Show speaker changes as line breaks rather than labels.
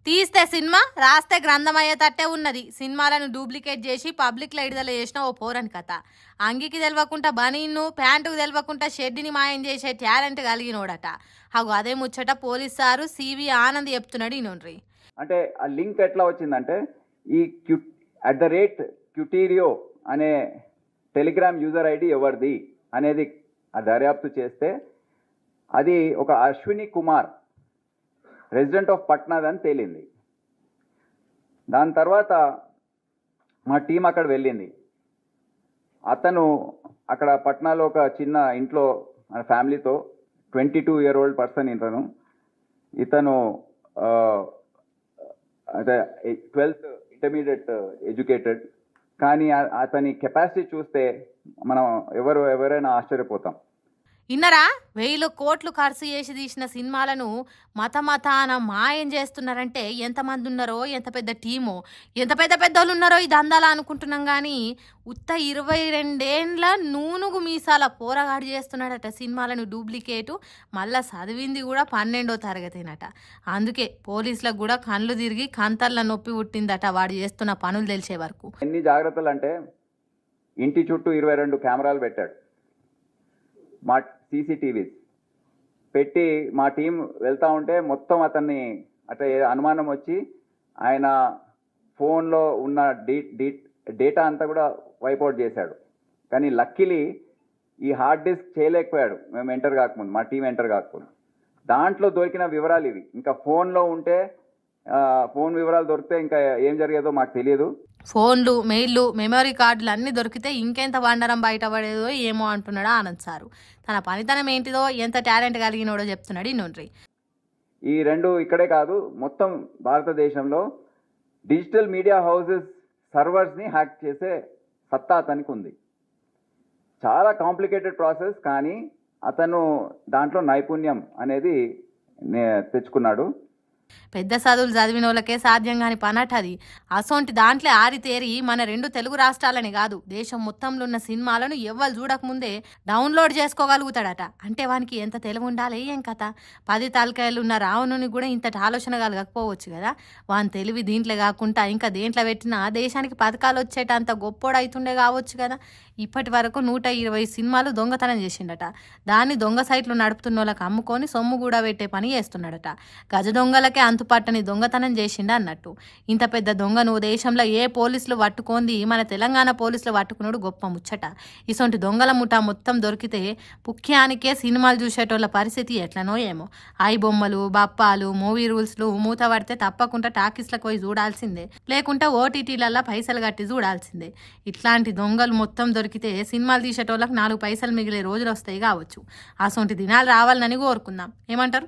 తీస్తే సినిమా రాస్తే గ్రంథం అయ్యేటట్టే ఉన్నది. సినిమాలను డూప్లికేట్ చేసి పబ్లిక్లో విడుదల చేసిన ఓ పోరని కథ. అంగికి తెలవకుండా బనీన్ను, ప్యాంటుకు తెలవకుండా షెడ్డిని మాయం చేసే టాలెంట్ కలిగినోడట. అదే ముచ్చట పోలీస్ సారు సివి ఆనంద్ చెప్తున్నాడు. ఈనోన్రి
అంటే ఆ లింక్ ఎట్లా వచ్చిందంటే, ఈ @క్యూటీరియో అనే టెలిగ్రామ్ యూజర్ ఐడి ఎవరిది అనేది దర్యాప్తు చేస్తే అది ఒక అశ్విని కుమార్, రెసిడెంట్ ఆఫ్ పట్నాద్ అని తేలింది. దాని తర్వాత మా టీం అక్కడ వెళ్ళింది. అతను అక్కడ పట్నాలో ఒక చిన్న ఇంట్లో ఫ్యామిలీతో 22-year-old పర్సన్ ఇతను అదే 12th ఇంటర్మీడియట్ ఎడ్యుకేటెడ్. కానీ అతని కెపాసిటీ చూస్తే మనం ఎవరైనా ఆశ్చర్యపోతాం.
ఇన్నరా 1000 కోట్లు ఖర్చు చేసి తీసిన సినిమాలను మతాన మాయం చేస్తున్నారంటే ఎంతమంది ఉన్నారో, ఎంత పెద్ద టీమో, ఎంత పెద్ద వాళ్ళు ఉన్నారో ఇది అందాలా అనుకుంటున్నాం. కానీ ఉత్త 22 ఏండ్ల నూనుగు మీసాల పోరగాడు చేస్తున్నాడట సినిమాలను డూప్లికేటు. మళ్ళా చదివింది కూడా 12వ తరగతినట. అందుకే పోలీసులకు కూడా కళ్ళు తిరిగి కంతర్ల నొప్పి పుట్టిందట వాడు చేస్తున్న పనులు తెలిసే వరకు.
ఎన్ని జాగ్రత్తలు అంటే, ఇంటి చుట్టూ 22 కెమెరాలు పెట్టాడు, మా CCTVs పెట్టి మా టీం వెళ్తూ ఉంటే మొత్తం అతన్ని అట్లా అనుమానం వచ్చి ఆయన ఫోన్లో ఉన్న డేటా అంతా కూడా వైపౌట్ చేశాడు. కానీ లక్కీలీ ఈ హార్డ్ డిస్క్ చేయలేకపోయాడు మేము ఎంటర్ కాకముందు, మా టీం ఎంటర్ కాకముందు. దాంట్లో దొరికిన వివరాలు ఇవి. ఇంకా ఫోన్లో ఉంటే ఫోన్ వివరాలు దొరికితే ఇంకా ఏం జరిగేదో మాకు తెలియదు.
ఫోన్లు, మెయిల్లు, మెమరీ కార్డులు అన్నీ దొరికితే ఇంకెంత వండరం బయటపడేదో ఏమో అంటున్నాడు ఆనంద్ సారు. తన పనితనం ఏంటిదో, ఎంత టాలెంట్ కలిగినోడో చెప్తున్నాడు. ఇన్నోన్రి
ఈ రెండు ఇక్కడే కాదు, మొత్తం భారతదేశంలో డిజిటల్ మీడియా హౌసెస్ సర్వర్స్ని హ్యాక్ చేసే సత్తా అతనికి ఉంది. చాలా కాంప్లికేటెడ్ ప్రాసెస్, కానీ అతను దాంట్లో నైపుణ్యం అనేది తెచ్చుకున్నాడు.
పెద్ద చదువులు చదివిన వాళ్ళకే సాధ్యం కాని పనట అది. అసొంటి దాంట్లో ఆరితేరి మన 2 తెలుగు రాష్ట్రాలని కాదు, దేశం మొత్తంలో ఉన్న సినిమాలను ఎవ్వరు చూడకముందే డౌన్లోడ్ చేసుకోగలుగుతాడట. అంటే వానికి ఎంత తెలివి ఉండాలి ఏం కథ. 10 తలకాయలు ఉన్న రావణుని కూడా ఇంతటి ఆలోచన కలగకపోవచ్చు కదా. వాని తెలివి దీంట్లో కాకుండా ఇంకా దేంట్లో పెట్టినా దేశానికి పథకాలు వచ్చేటంత గొప్పోడైతుండే కావచ్చు కదా. ఇప్పటి వరకు 120 సినిమాలు దొంగతనం చేసిండట. దాన్ని దొంగ సైట్లు నడుపుతున్న వాళ్ళకి అమ్ముకొని సొమ్ము కూడా పెట్టే పని చేస్తున్నాడట. గజ దొంగలకే అంతుపట్టని దొంగతనం చేసిండ అన్నట్టు. ఇంత పెద్ద దొంగను దేశంలో ఏ పోలీసులు పట్టుకోంది, మన తెలంగాణ పోలీసులు పట్టుకున్నాడు గొప్ప ముచ్చట. ఇసొంటి దొంగల ముఠా మొత్తం దొరికితే పుఖ్యానికే సినిమాలు చూసేటోళ్ళ పరిస్థితి ఎట్లనో ఏమో. ఐ బొమ్మలు, బప్పాలు, మూవీ రూల్స్లు మూత పడితే తప్పకుండా టాకీస్లకు పోయి చూడాల్సిందే, లేకుంటే OTTలలో పైసలు కట్టి చూడాల్సిందే. ఇట్లాంటి దొంగలు మొత్తం దొరికితే సినిమాలు తీసేటోళ్ళకి 4 పైసలు మిగిలే రోజులు వస్తాయి కావచ్చు. అసొంటి దినాలు రావాలని కోరుకుందాం. ఏమంటారు?